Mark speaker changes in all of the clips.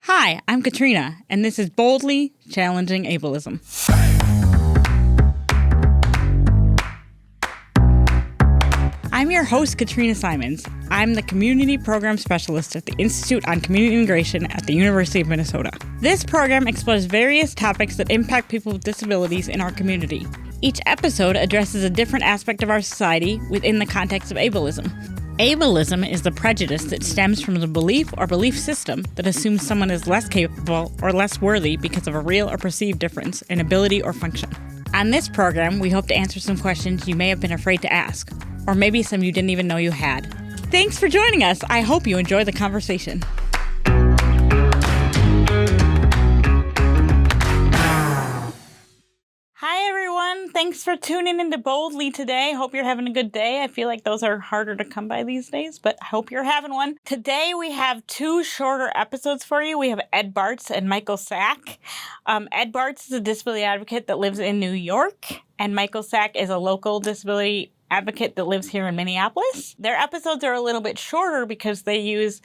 Speaker 1: Hi, I'm Katrina, and this is Boldly Challenging Ableism. I'm your host, Katrina Simons. I'm the Community Program Specialist at the Institute on Community Integration at the University of Minnesota. This program explores various topics that impact people with disabilities in our community. Each episode addresses a different aspect of our society within the context of ableism. Ableism is the prejudice that stems from the belief or belief system that assumes someone is less capable or less worthy because of a real or perceived difference in ability or function. On this program, we hope to answer some questions you may have been afraid to ask, or maybe some you didn't even know you had. Thanks for joining us. I hope you enjoy the conversation. Hi, everyone. Thanks for tuning into Boldly today. Hope you're having a good day. I feel like those are harder to come by these days, but I hope you're having one. Today, we have two shorter episodes for you. We have Ed Bartz and Michael Sack. Ed Bartz is a disability advocate that lives in New York, and Michael Sack is a local disability advocate that lives here in Minneapolis. Their episodes are a little bit shorter because they use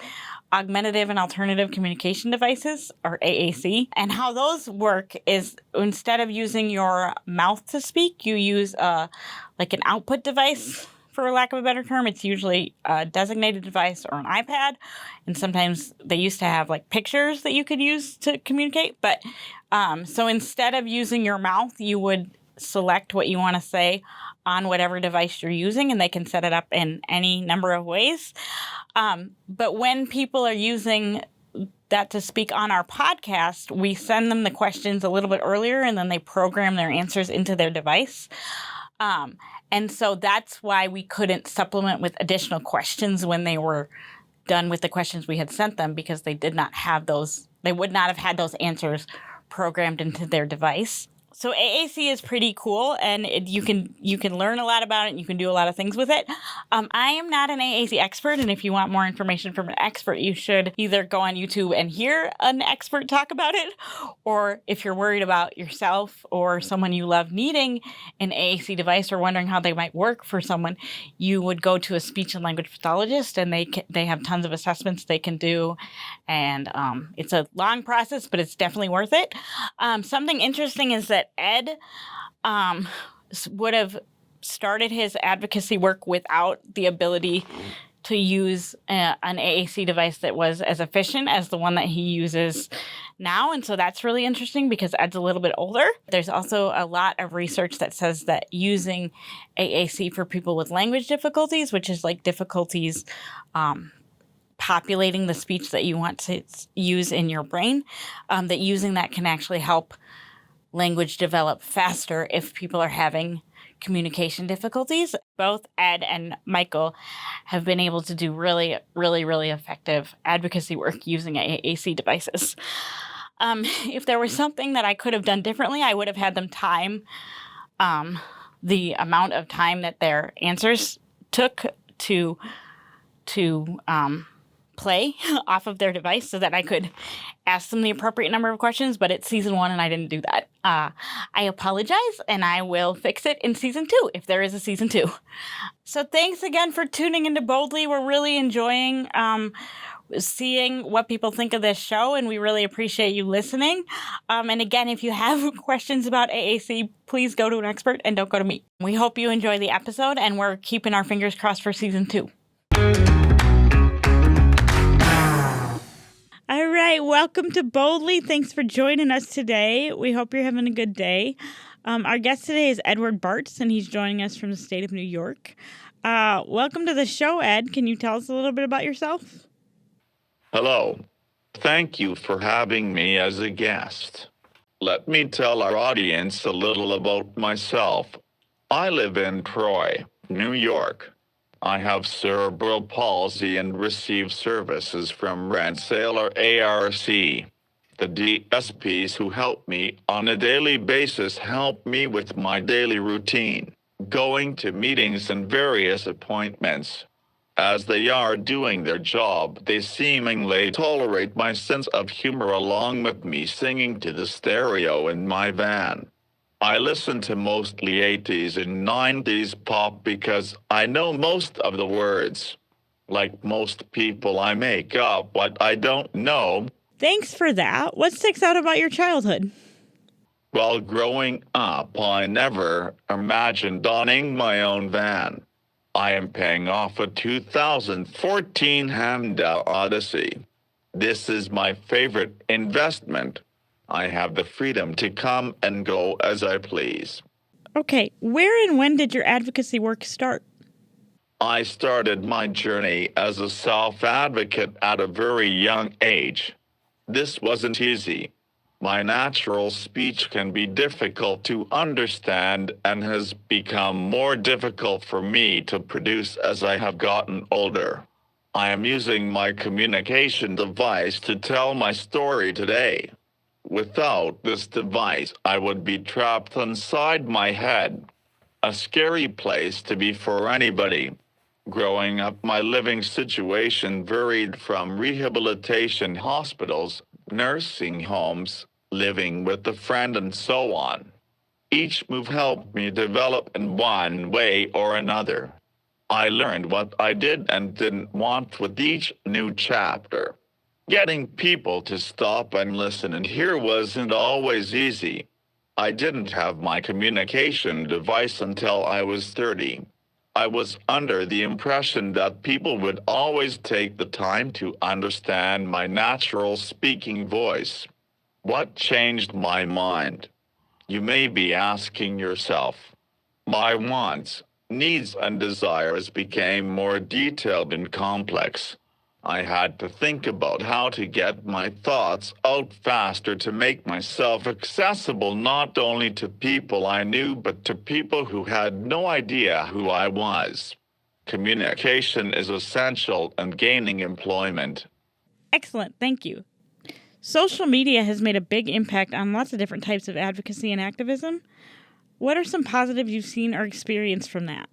Speaker 1: augmentative and alternative communication devices, or AAC. And how those work is instead of using your mouth to speak, you use like an output device, for lack of a better term. It's usually a designated device or an iPad. And sometimes they used to have like pictures that you could use to communicate. But so instead of using your mouth, you would select what you want to say on whatever device you're using, and they can set it up in any number of ways. But when people are using that to speak on our podcast, we send them the questions a little bit earlier, and then they program their answers into their device. And so that's why we couldn't supplement with additional questions when they were done with the questions we had sent them, because they did not have those. They would not have had those answers programmed into their device. So AAC is pretty cool, and you can learn a lot about it, and you can do a lot of things with it. I am not an AAC expert, and if you want more information from an expert, you should either go on YouTube and hear an expert talk about it, or if you're worried about yourself or someone you love needing an AAC device or wondering how they might work for someone, you would go to a speech and language pathologist, and they have tons of assessments they can do, and it's a long process, but it's definitely worth it. Something interesting is that Ed would have started his advocacy work without the ability to use an AAC device that was as efficient as the one that he uses now. And so that's really interesting because Ed's a little bit older. There's also a lot of research that says that using AAC for people with language difficulties, which is like difficulties populating the speech that you want to use in your brain, that using that can actually help language develop faster if people are having communication difficulties. Both Ed and Michael have been able to do really, really, really effective advocacy work using AAC devices. If there was something that I could have done differently, I would have had them time the amount of time that their answers took to play off of their device so that I could ask them the appropriate number of questions, but it's season 1 and I didn't do that. I apologize, and I will fix it in season 2 if there is a season 2. So thanks again for tuning into Boldly. We're really enjoying seeing what people think of this show, and we really appreciate you listening. And again, if you have questions about AAC, please go to an expert and don't go to me. We hope you enjoy the episode, and we're keeping our fingers crossed for season 2. All right, welcome to Boldly. Thanks for joining us today. We hope you're having a good day. Our guest today is Edward Bartz, and he's joining us from the state of New York. Welcome to the show, Ed. Can you tell us a little bit about yourself?
Speaker 2: Hello. Thank you for having me as a guest. Let me tell our audience a little about myself. I live in Troy, New York. I have cerebral palsy and receive services from Red Sailor ARC. The DSPs who help me on a daily basis help me with my daily routine, going to meetings and various appointments. As they are doing their job, they seemingly tolerate my sense of humor along with me singing to the stereo in my van. I listen to mostly 80s and 90s pop because I know most of the words. Like most people, I make up what I don't know,
Speaker 1: Thanks for that. What sticks out about your childhood?
Speaker 2: While growing up, I never imagined owning my own van. I am paying off a 2014 Honda Odyssey. This is my favorite investment. I have the freedom to come and go as I please.
Speaker 1: Okay, where and when did your advocacy work start?
Speaker 2: I started my journey as a self-advocate at a very young age. This wasn't easy. My natural speech can be difficult to understand and has become more difficult for me to produce as I have gotten older. I am using my communication device to tell my story today. Without this device, I would be trapped inside my head. A scary place to be for anybody. Growing up, my living situation varied from rehabilitation hospitals, nursing homes, living with a friend, and so on. Each move helped me develop in one way or another. I learned what I did and didn't want with each new chapter. Getting people to stop and listen and hear wasn't always easy. I didn't have my communication device until I was 30. I was under the impression that people would always take the time to understand my natural speaking voice. What changed my mind? You may be asking yourself. My wants, needs, and desires became more detailed and complex. I had to think about how to get my thoughts out faster to make myself accessible not only to people I knew, but to people who had no idea who I was. Communication is essential in gaining employment.
Speaker 1: Excellent, thank you. Social media has made a big impact on lots of different types of advocacy and activism. What are some positives you've seen or experienced from that?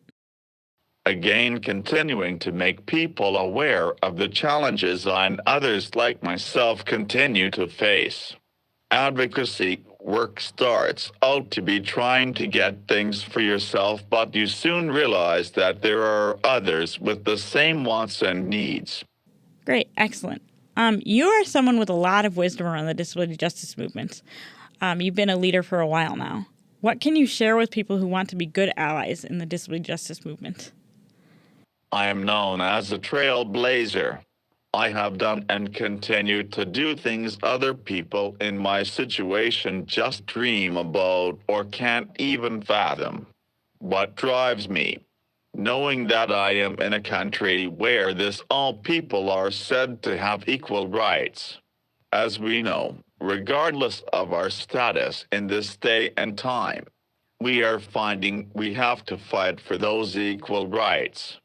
Speaker 2: Again, continuing to make people aware of the challenges I and others like myself continue to face. Advocacy work starts out to be trying to get things for yourself, but you soon realize that there are others with the same wants and needs.
Speaker 1: Great, excellent. You are someone with a lot of wisdom around the disability justice movement. You've been a leader for a while now. What can you share with people who want to be good allies in the disability justice movement?
Speaker 2: I am known as a trailblazer. I have done and continue to do things other people in my situation just dream about or can't even fathom. What drives me? Knowing that I am in a country where all people are said to have equal rights. As we know, regardless of our status in this day and time, we are finding we have to fight for those equal rights.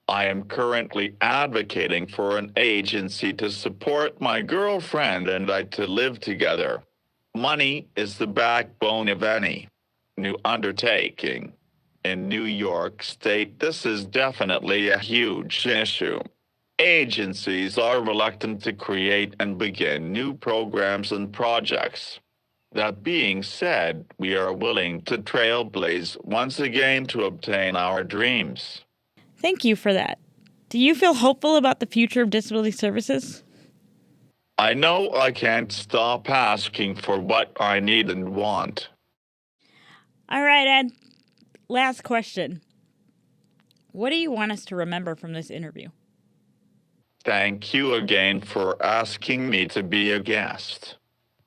Speaker 2: I am currently advocating for an agency to support my girlfriend and I to live together. Money is the backbone of any new undertaking. In New York State, this is definitely a huge issue. Agencies are reluctant to create and begin new programs and projects. That being said, we are willing to trailblaze once again to obtain our dreams.
Speaker 1: Thank you for that. Do you feel hopeful about the future of disability services?
Speaker 2: I know I can't stop asking for what I need and want.
Speaker 1: All right, Ed. Last question. What do you want us to remember from this interview?
Speaker 2: Thank you again for asking me to be a guest.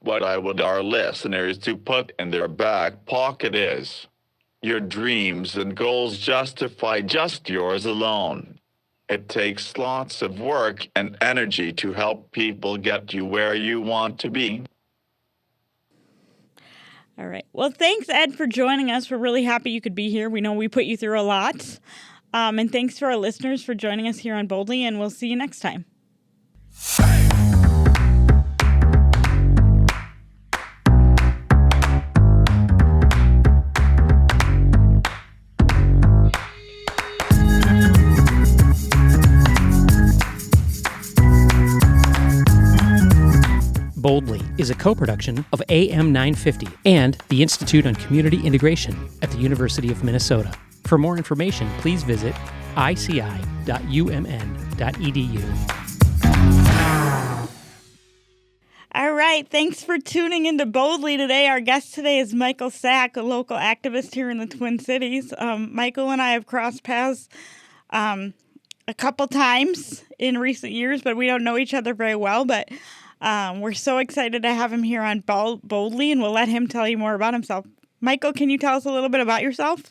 Speaker 2: What I would our listeners to put in their back pocket is, your dreams and goals justify just yours alone. It takes lots of work and energy to help people get you where you want to be.
Speaker 1: All right. Well, thanks, Ed, for joining us. We're really happy you could be here. We know we put you through a lot. And thanks to our listeners for joining us here on Boldly, and we'll see you next time.
Speaker 3: Boldly is a co-production of AM 950 and the Institute on Community Integration at the University of Minnesota. For more information, please visit ici.umn.edu.
Speaker 1: right. Thanks for tuning into Boldly today. Our guest today is Michael Sack, a local activist here in the Twin Cities. Michael and I have crossed paths a couple times in recent years, but we don't know each other very well. But we're so excited to have him here on Boldly, and we'll let him tell you more about himself. Michael, can you tell us a little bit about yourself?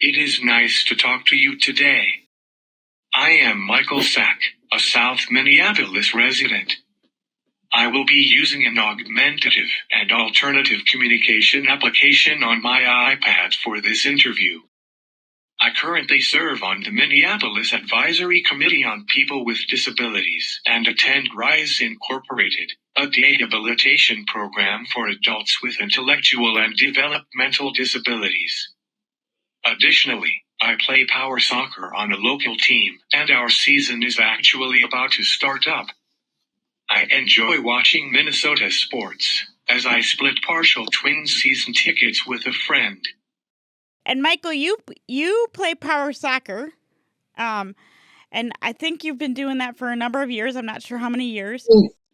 Speaker 4: It is nice to talk to you today. I am Michael Sack, a South Minneapolis resident. I will be using an augmentative and alternative communication application on my iPad for this interview. I currently serve on the Minneapolis Advisory Committee on People with Disabilities and attend RISE Incorporated, a rehabilitation program for adults with intellectual and developmental disabilities. Additionally, I play power soccer on a local team, and our season is actually about to start up. I enjoy watching Minnesota sports, as I split partial Twins season tickets with a friend.
Speaker 1: And Michael, you play power soccer, and I think you've been doing that for a number of years. I'm not sure how many years.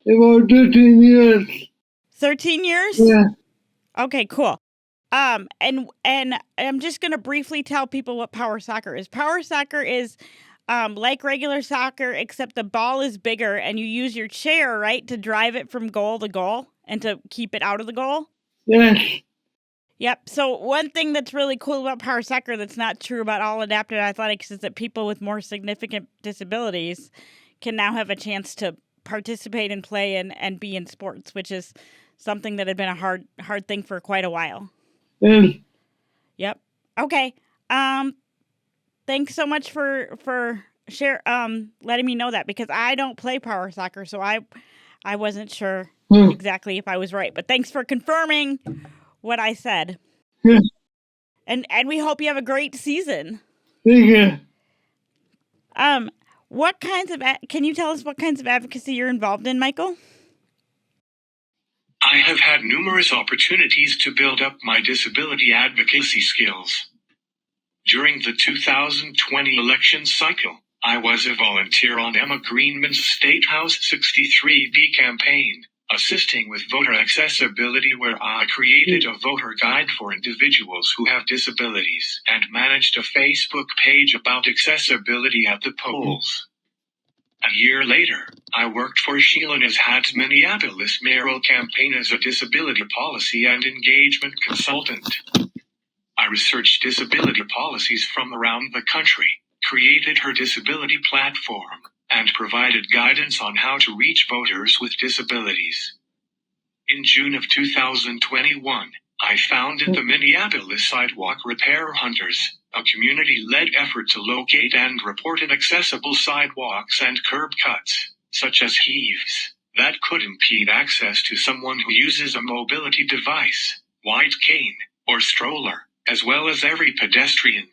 Speaker 5: About 13 years.
Speaker 1: 13 years?
Speaker 5: Yeah.
Speaker 1: Okay, cool. And I'm just going to briefly tell people what power soccer is. Power soccer is like regular soccer, except the ball is bigger, and you use your chair, right, to drive it from goal to goal and to keep it out of the goal.
Speaker 5: Yes.
Speaker 1: Yep. So one thing that's really cool about power soccer that's not true about all adaptive athletics is that people with more significant disabilities can now have a chance to participate and play and be in sports, which is something that had been a hard thing for quite a while.
Speaker 5: Yes.
Speaker 1: Yep. Okay. Thanks so much for letting me know that, because I don't play power soccer, so I wasn't sure exactly if I was right. But thanks for confirming what I said.
Speaker 5: Yes.
Speaker 1: And we hope you have a great season.
Speaker 5: Thank you.
Speaker 1: Can you tell us what kinds of advocacy you're involved in, Michael?
Speaker 4: I have had numerous opportunities to build up my disability advocacy skills. During the 2020 election cycle, I was a volunteer on Emma Greenman's State House 63B campaign, assisting with voter accessibility, where I created a voter guide for individuals who have disabilities and managed a Facebook page about accessibility at the polls. A year later, I worked for Sheila Nizhat's Minneapolis mayoral campaign as a disability policy and engagement consultant. I researched disability policies from around the country, created her disability platform, and provided guidance on how to reach voters with disabilities. In June of 2021, I founded the Minneapolis Sidewalk Repair Hunters, a community-led effort to locate and report inaccessible sidewalks and curb cuts, such as heaves, that could impede access to someone who uses a mobility device, white cane, or stroller, as well as every pedestrian.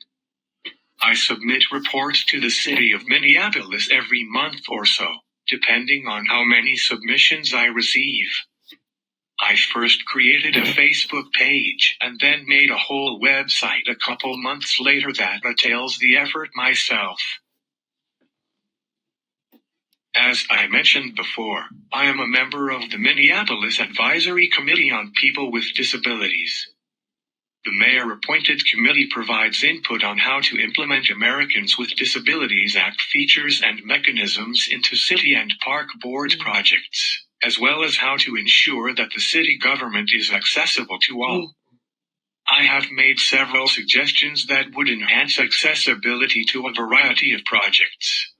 Speaker 4: I submit reports to the city of Minneapolis every month or so, depending on how many submissions I receive. I first created a Facebook page and then made a whole website a couple months later that details the effort myself. As I mentioned before, I am a member of the Minneapolis Advisory Committee on People with Disabilities. The mayor-appointed committee provides input on how to implement Americans with Disabilities Act features and mechanisms into city and park board projects, as well as how to ensure that the city government is accessible to all. I have made several suggestions that would enhance accessibility to a variety of projects.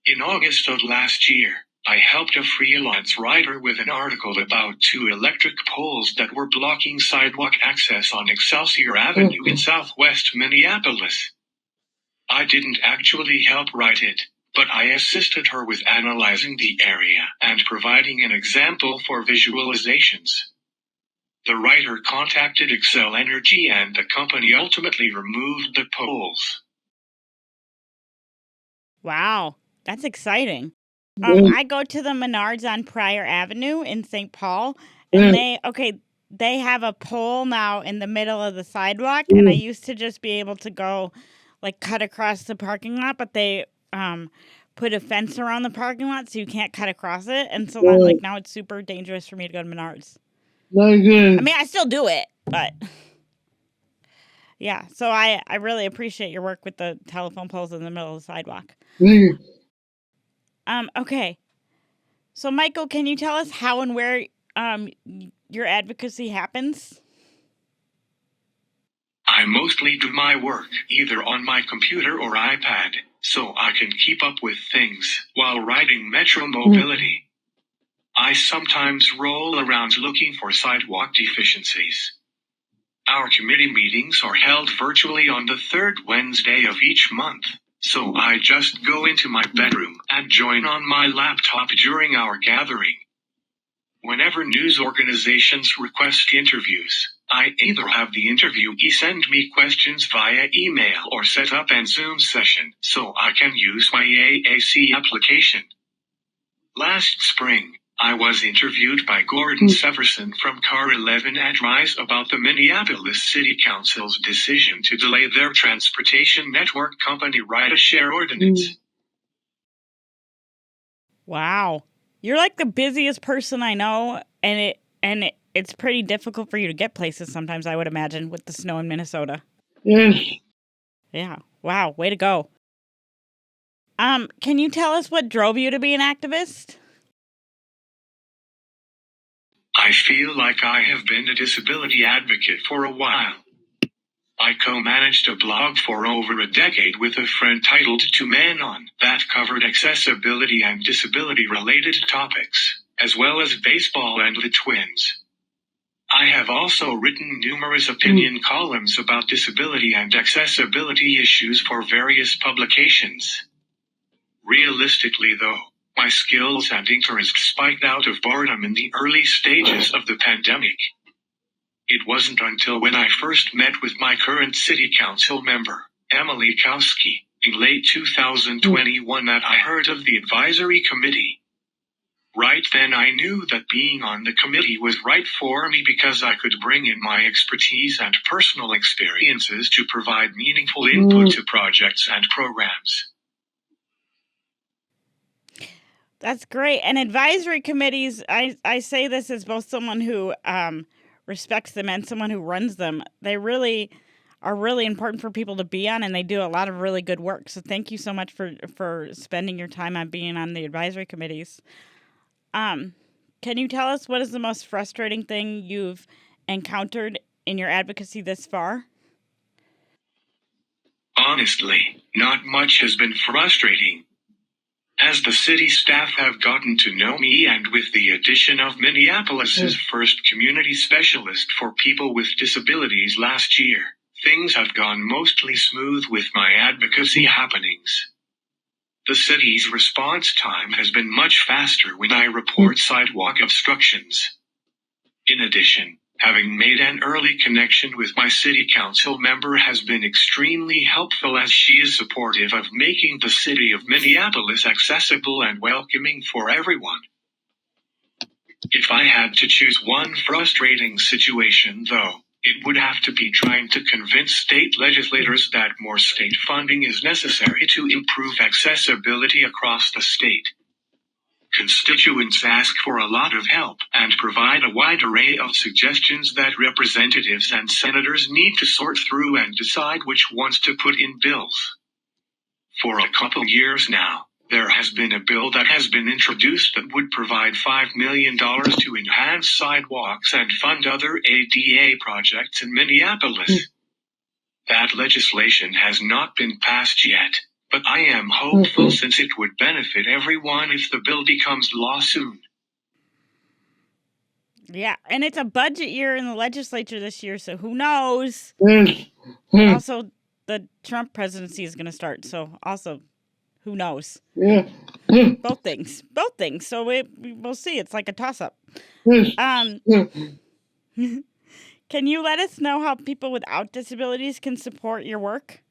Speaker 4: In August of last year, I helped a freelance writer with an article about 2 electric poles that were blocking sidewalk access on Excelsior Avenue in southwest Minneapolis. I didn't actually help write it, but I assisted her with analyzing the area and providing an example for visualizations. The writer contacted Xcel Energy, and the company ultimately removed the poles.
Speaker 1: Wow, that's exciting. I go to the Menards on Pryor Avenue in St. Paul, and they have a pole now in the middle of the sidewalk, and I used to just be able to go, like, cut across the parking lot, but they put a fence around the parking lot so you can't cut across it. And so that, like, now it's super dangerous for me to go to Menards.
Speaker 5: Not good.
Speaker 1: I mean, I still do it, but yeah. So I really appreciate your work with the telephone poles in the middle of the sidewalk.
Speaker 5: Thank you.
Speaker 1: Okay. So Michael, can you tell us how and where your advocacy happens?
Speaker 4: I mostly do my work either on my computer or iPad, so I can keep up with things while riding Metro Mobility. I sometimes roll around looking for sidewalk deficiencies. Our committee meetings are held virtually on the third Wednesday of each month, so I just go into my bedroom and join on my laptop during our gathering. Whenever news organizations request interviews, I either have the interviewee send me questions via email or set up a Zoom session so I can use my AAC application. Last spring, I was interviewed by Gordon Severson from Car 11 at Rise about the Minneapolis City Council's decision to delay their transportation network company ride-share ordinance.
Speaker 1: Wow. You're like the busiest person I know, and it's pretty difficult for you to get places sometimes, I would imagine, with the snow in Minnesota.
Speaker 5: Yes.
Speaker 1: Yeah. Wow, way to go. Can you tell us what drove you to be an activist?
Speaker 4: I feel like I have been a disability advocate for a while. I co-managed a blog for over a decade with a friend titled Two Men On that covered accessibility and disability-related topics, as well as baseball and the Twins. I have also written numerous opinion columns about disability and accessibility issues for various publications. Realistically, though, my skills and interest spiked out of boredom in the early stages of the pandemic. It wasn't until when I first met with my current city council member, Emily Kowski, in late 2021 that I heard of the advisory committee. Right then I knew that being on the committee was right for me because I could bring in my expertise and personal experiences to provide meaningful input to projects and programs.
Speaker 1: That's great. And advisory committees, I say this as both someone who respects them and someone who runs them. They really are really important for people to be on, and they do a lot of really good work. So thank you so much for spending your time on being on the advisory committees. Can you tell us what is the most frustrating thing you've encountered in your advocacy this far?
Speaker 4: Honestly, not much has been frustrating. As the city staff have gotten to know me and with the addition of Minneapolis's first community specialist for people with disabilities last year, things have gone mostly smooth with my advocacy happenings. The city's response time has been much faster when I report sidewalk obstructions. In addition, having made an early connection with my city council member has been extremely helpful as she is supportive of making the city of Minneapolis accessible and welcoming for everyone. If I had to choose one frustrating situation, though, it would have to be trying to convince state legislators that more state funding is necessary to improve accessibility across the state. Constituents ask for a lot of help and provide a wide array of suggestions that representatives and senators need to sort through and decide which ones to put in bills. For a couple years now, there has been a bill that has been introduced that would provide $5 million to enhance sidewalks and fund other ADA projects in Minneapolis. That legislation has not been passed yet, but I am hopeful since it would benefit everyone if the bill becomes law soon.
Speaker 1: Yeah, and it's a budget year in the legislature this year, so who knows?
Speaker 5: Yes.
Speaker 1: Also, the Trump presidency is going to start, so also, who knows?
Speaker 5: Yeah.
Speaker 1: Both things. So we'll see. It's like a toss-up.
Speaker 5: Yes.
Speaker 1: Can you let us know how people without disabilities can support your work?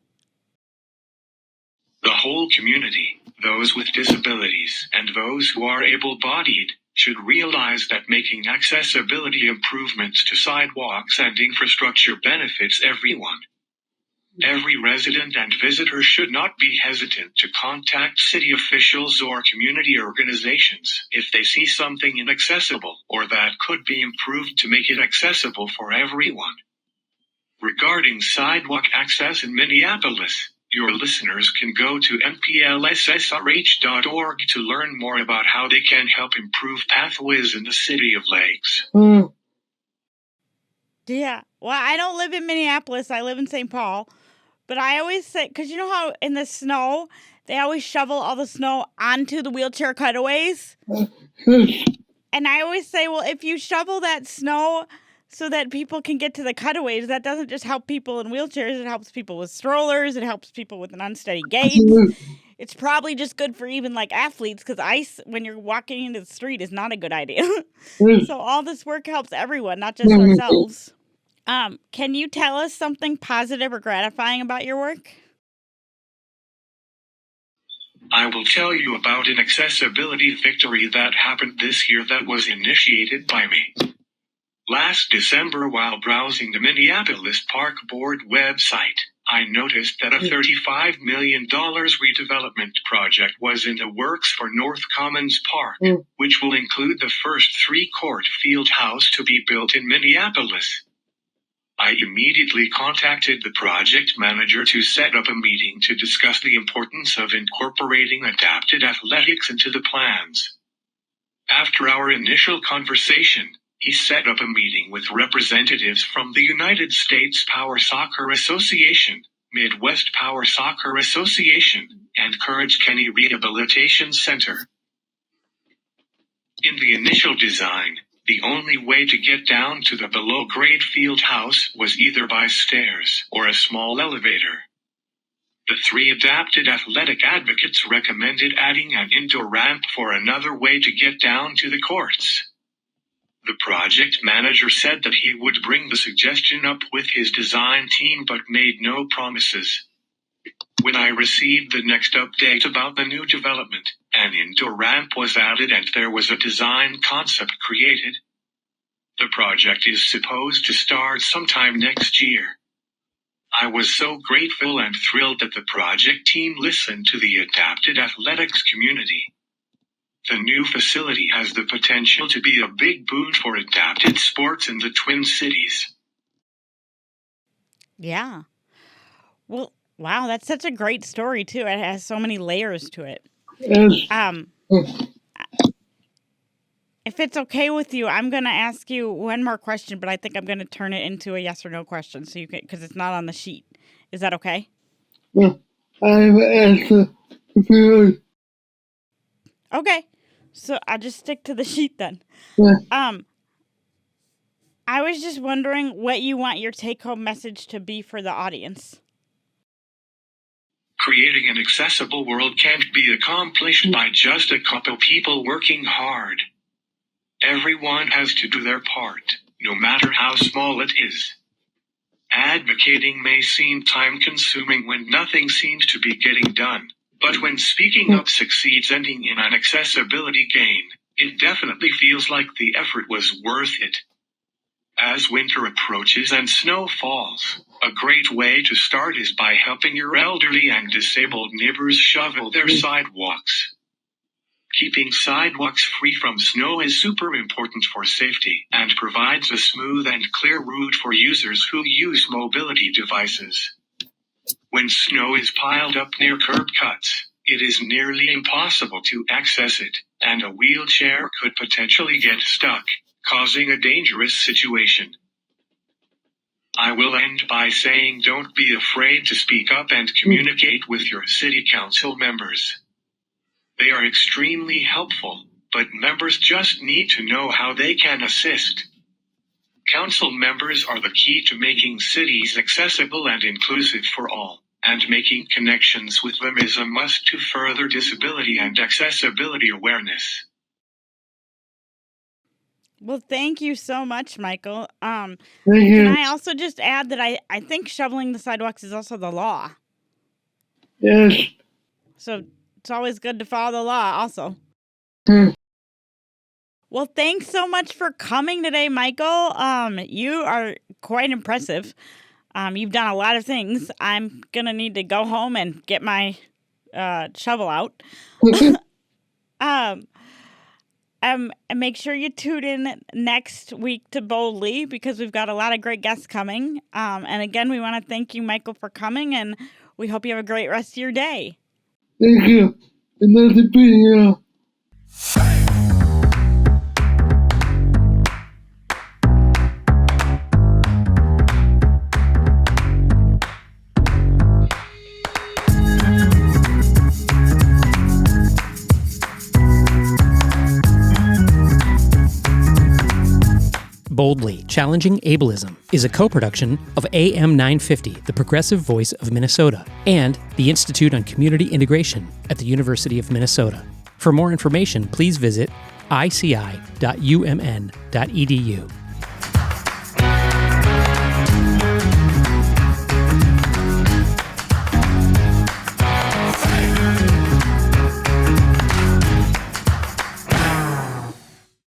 Speaker 4: The whole community, those with disabilities and those who are able-bodied, should realize that making accessibility improvements to sidewalks and infrastructure benefits everyone. Every resident and visitor should not be hesitant to contact city officials or community organizations if they see something inaccessible or that could be improved to make it accessible for everyone. Regarding sidewalk access in Minneapolis, your listeners can go to nplssrh.org to learn more about how they can help improve pathways in the City of Lakes.
Speaker 1: Yeah. Well, I don't live in Minneapolis. I live in St. Paul. But I always say, because you know how in the snow, they always shovel all the snow onto the wheelchair cutaways? And I always say, well, if you shovel that snow so that people can get to the cutaways, that doesn't just help people in wheelchairs. It helps people with strollers. It helps people with an unsteady gait. It's probably just good for even like athletes because ice, when you're walking into the street, is not a good idea. So all this work helps everyone, not just ourselves. Can you tell us something positive or gratifying about your work?
Speaker 4: I will tell you about an accessibility victory that happened this year that was initiated by me. Last December, while browsing the Minneapolis Park Board website, I noticed that a $35 million redevelopment project was in the works for North Commons Park, which will include the first 3-court field house to be built in Minneapolis. I immediately contacted the project manager to set up a meeting to discuss the importance of incorporating adapted athletics into the plans. After our initial conversation, he set up a meeting with representatives from the United States Power Soccer Association, Midwest Power Soccer Association, and Courage Kenny Rehabilitation Center. In the initial design, the only way to get down to the below-grade field house was either by stairs or a small elevator. The 3 adapted athletic advocates recommended adding an indoor ramp for another way to get down to the courts. The project manager said that he would bring the suggestion up with his design team but made no promises. When I received the next update about the new development, an indoor ramp was added and there was a design concept created. The project is supposed to start sometime next year. I was so grateful and thrilled that the project team listened to the adapted athletics community. The new facility has the potential to be a big boon for adapted sports in the Twin Cities.
Speaker 1: Yeah. Well, wow, that's such a great story, too. It has so many layers to it. If it's okay with you, I'm going to ask you one more question, but I think I'm going to turn it into a yes or no question so you can, because it's not on the sheet. Is that okay?
Speaker 5: I've asked you.
Speaker 1: Okay. So I'll just stick to the sheet then. I was just wondering what you want your take-home message to be for the audience.
Speaker 4: Creating an accessible world can't be accomplished by just a couple people working hard. Everyone has to do their part, no matter how small it is. Advocating may seem time-consuming when nothing seems to be getting done, but when speaking up succeeds ending in an accessibility gain, it definitely feels like the effort was worth it. As winter approaches and snow falls, a great way to start is by helping your elderly and disabled neighbors shovel their sidewalks. Keeping sidewalks free from snow is super important for safety and provides a smooth and clear route for users who use mobility devices. When snow is piled up near curb cuts, it is nearly impossible to access it, and a wheelchair could potentially get stuck, causing a dangerous situation. I will end by saying don't be afraid to speak up and communicate with your city council members. They are extremely helpful, but members just need to know how they can assist. Council members are the key to making cities accessible and inclusive for all, and making connections with them is a must to further disability and accessibility awareness.
Speaker 1: Well, thank you so much, Michael.
Speaker 5: Thank
Speaker 1: Can
Speaker 5: you.
Speaker 1: I also just add that I think shoveling the sidewalks is also the law.
Speaker 5: Yes.
Speaker 1: So it's always good to follow the law also. Well, thanks so much for coming today, Michael. You are quite impressive. You've done a lot of things. I'm going to need to go home and get my shovel out. And make sure you tune in next week to Boldly because we've got a lot of great guests coming. And again, we want to thank you, Michael, for coming, and we hope you have a great rest of your day.
Speaker 5: Thank you. And nice to be here.
Speaker 3: Boldly Challenging Ableism is a co-production of AM 950, the progressive voice of Minnesota, and the Institute on Community Integration at the University of Minnesota. For more information, please visit ici.umn.edu.